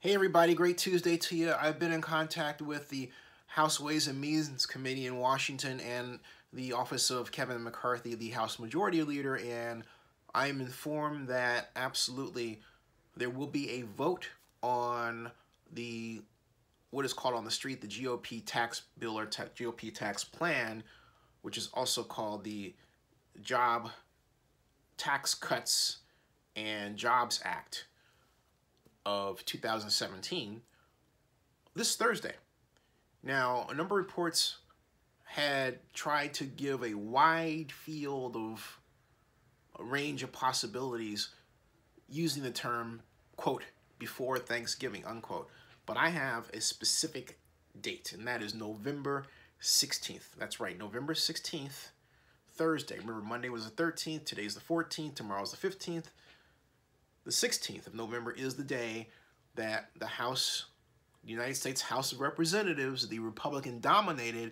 Hey everybody, great Tuesday to you. I've been in contact with the House Ways and Means Committee in Washington and the office of Kevin McCarthy, the House Majority Leader, and I'm informed that absolutely there will be a vote on the what is called on the street the GOP Tax Bill or GOP Tax Plan, which is also called the Job Tax Cuts and Jobs Act of 2017 this Thursday. Now, a number of reports had tried to give a wide field of a range of possibilities using the term, quote, before Thanksgiving, unquote. But I have a specific date, and that is November 16th. That's right, November 16th, Thursday. Remember, Monday was the 13th, today's the 14th, tomorrow's the 15th. The 16th of November is the day that the United States House of Representatives, the Republican-dominated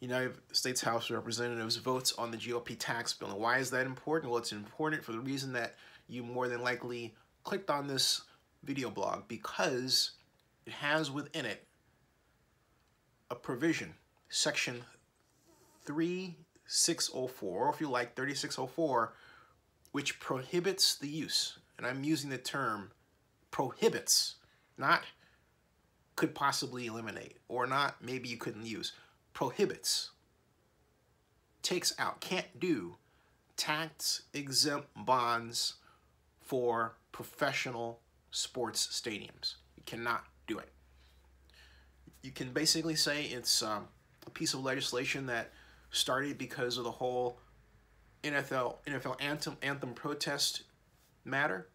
United States House of Representatives, votes on the GOP tax bill. And why is that important? Well, it's important for the reason that you more than likely clicked on this video blog, because it has within it a provision, Section 3604, or if you like, 3604, which prohibits the use, and I'm using the term prohibits, not could possibly eliminate, or not maybe you couldn't use, prohibits, takes out, can't do tax-exempt bonds for professional sports stadiums. You cannot do it. You can basically say it's a piece of legislation that started because of the whole NFL anthem protest matter,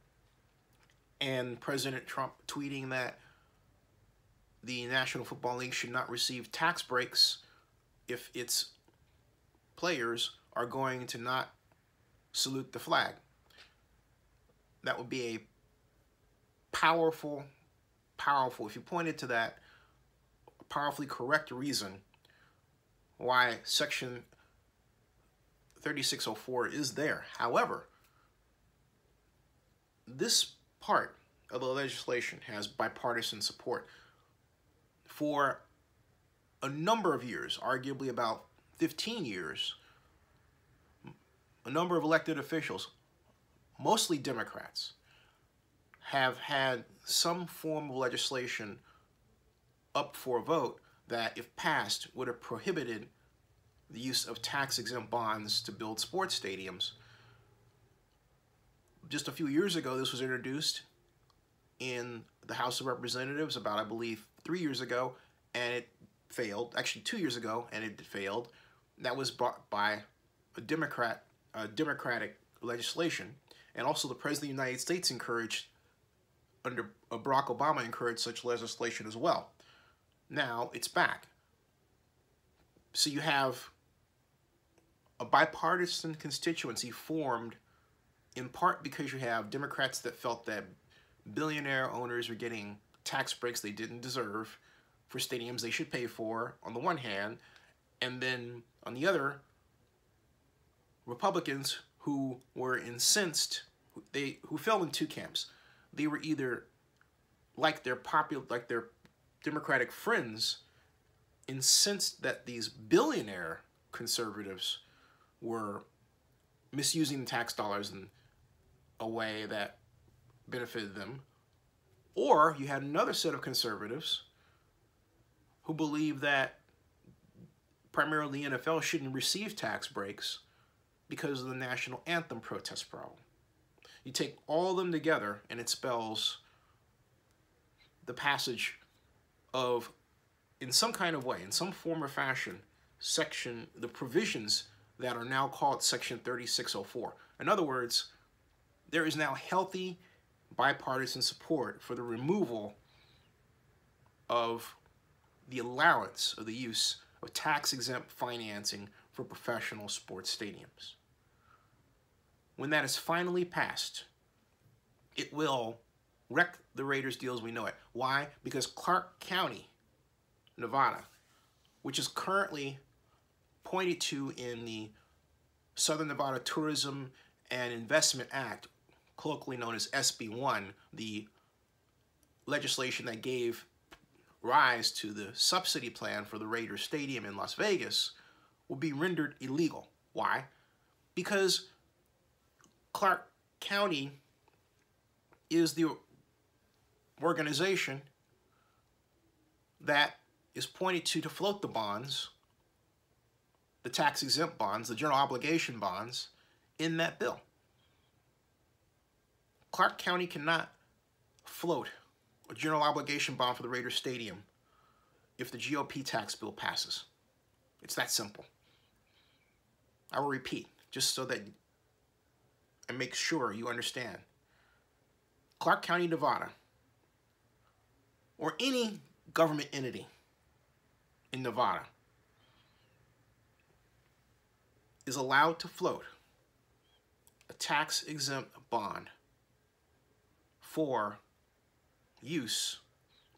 and President Trump tweeting that the National Football League should not receive tax breaks if its players are going to not salute the flag. That would be a powerful, if you pointed to that, powerfully correct reason why Section 3604 is there. However, this part of the legislation has bipartisan support. For a number of years, arguably about 15 years, a number of elected officials, mostly Democrats, have had some form of legislation up for a vote that, if passed, would have prohibited the use of tax-exempt bonds to build sports stadiums. Just a few years ago, this was introduced in the House of Representatives about, I believe, 3 years ago, and it failed. Actually, 2 years ago, and it failed. That was brought by a Democratic legislation, and also the President of the United States encouraged, under Barack Obama, encouraged such legislation as well. Now it's back. So you have a bipartisan constituency formed in part because you have Democrats that felt that billionaire owners were getting tax breaks they didn't deserve for stadiums they should pay for, on the one hand, and then on the other, Republicans who were incensed, who fell in two camps. They were either like their Democratic friends, incensed that these billionaire conservatives were misusing the tax dollars in a way that benefited them, or you had another set of conservatives who believed that primarily the NFL shouldn't receive tax breaks because of the national anthem protest problem. You take all of them together and it spells the passage of, in some kind of way, in some form or fashion, the provisions that are now called Section 3604. In other words, there is now healthy bipartisan support for the removal of the allowance of the use of tax-exempt financing for professional sports stadiums. When that is finally passed, it will wreck the Raiders deal as we know it. Why? Because Clark County, Nevada, which is currently pointed to in the Southern Nevada Tourism and Investment Act, colloquially known as SB 1, the legislation that gave rise to the subsidy plan for the Raiders Stadium in Las Vegas will be rendered illegal. Why? Because Clark County is the organization that is pointed to float the bonds, the tax-exempt bonds, the general obligation bonds, in that bill. Clark County cannot float a general obligation bond for the Raiders Stadium if the GOP tax bill passes. It's that simple. I will repeat, just so that and make sure you understand. Clark County, Nevada, or any government entity in Nevada is allowed to float a tax-exempt bond for use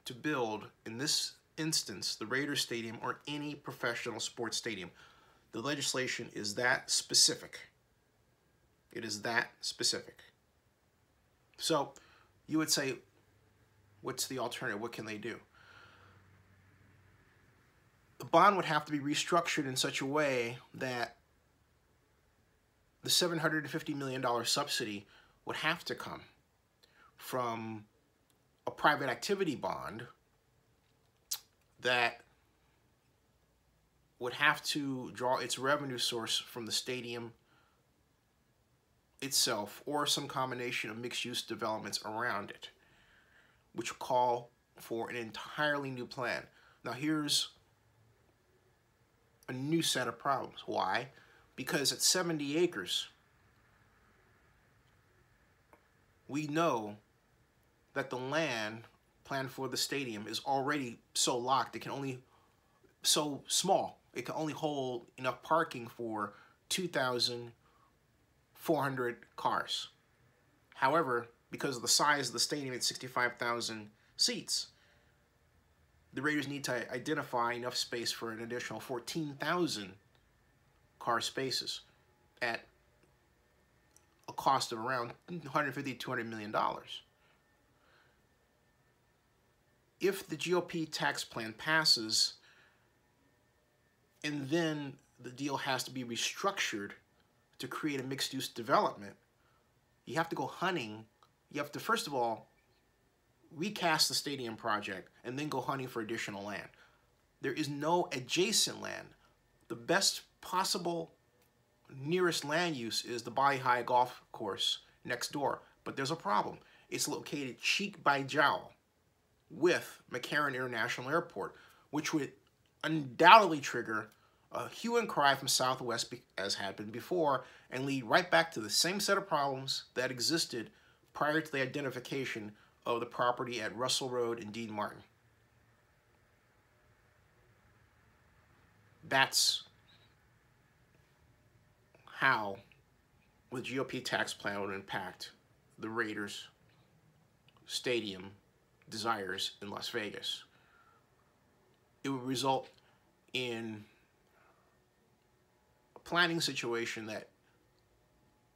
to build, in this instance, the Raiders Stadium or any professional sports stadium. The legislation is that specific. It is that specific. So you would say, what's the alternative? What can they do? The bond would have to be restructured in such a way that the $750 million subsidy would have to come from a private activity bond that would have to draw its revenue source from the stadium itself or some combination of mixed-use developments around it, which will call for an entirely new plan. Now here's a new set of problems. Why? Because at 70 acres, we know that the land planned for the stadium is already so locked, it can only, so small, it can only hold enough parking for 2,400 cars. However, because of the size of the stadium at 65,000 seats, the Raiders need to identify enough space for an additional 14,000 car spaces at a cost of around $150 to $200 million. If the GOP tax plan passes, and then the deal has to be restructured to create a mixed-use development, you have to go hunting. You have to, first of all, recast the stadium project and then go hunting for additional land. There is no adjacent land. The best possible nearest land use is the Bali High golf course next door. But there's a problem. It's located cheek by jowl with McCarran International Airport, which would undoubtedly trigger a hue and cry from Southwest, as had been before, and lead right back to the same set of problems that existed prior to the identification of the property at Russell Road and Dean Martin. That's how the GOP tax plan would impact the Raiders stadium desires in Las Vegas. It would result in a planning situation that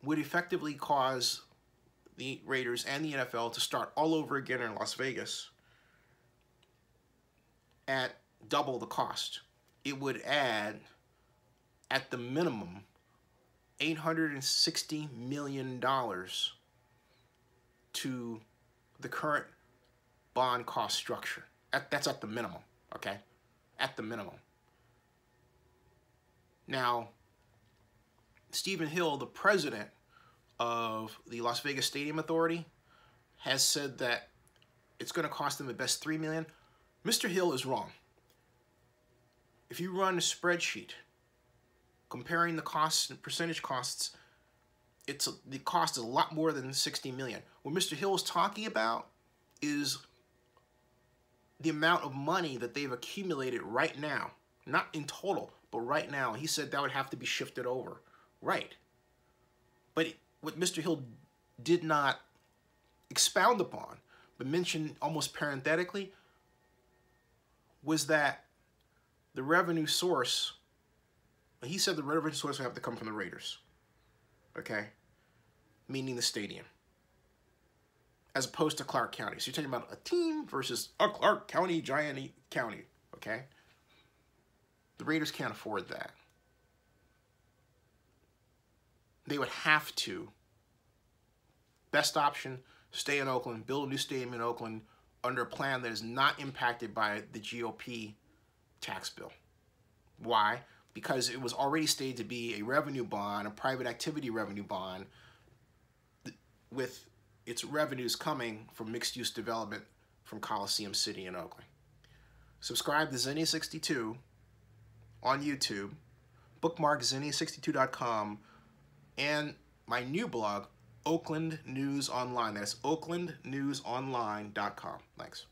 would effectively cause the Raiders and the NFL to start all over again in Las Vegas at double the cost. It would add, at the minimum, $860 million to the current bond cost structure. That's at the minimum, okay? At the minimum. Now, Stephen Hill, the president of the Las Vegas Stadium Authority, has said that it's going to cost them at best $3 million. Mr. Hill is wrong. If you run a spreadsheet comparing the costs and percentage costs, the cost is a lot more than $60 million. What Mr. Hill is talking about is the amount of money that they've accumulated right now, not in total, but right now. He said that would have to be shifted over. Right. But what Mr. Hill did not expound upon, but mentioned almost parenthetically, was that the revenue source, he said the revenue source would have to come from the Raiders, okay? Meaning the stadium. as opposed to Clark County. So you're talking about a team versus a Clark County, giant county, okay? The Raiders can't afford that. They would have to. Best option, stay in Oakland, build a new stadium in Oakland under a plan that is not impacted by the GOP tax bill. Why? Because it was already stated to be a revenue bond, a private activity revenue bond, with its revenues coming from mixed-use development from Coliseum City in Oakland. Subscribe to Zinni62 on YouTube, bookmark zinni62.com, and my new blog, Oakland News Online. That's oaklandnewsonline.com. Thanks.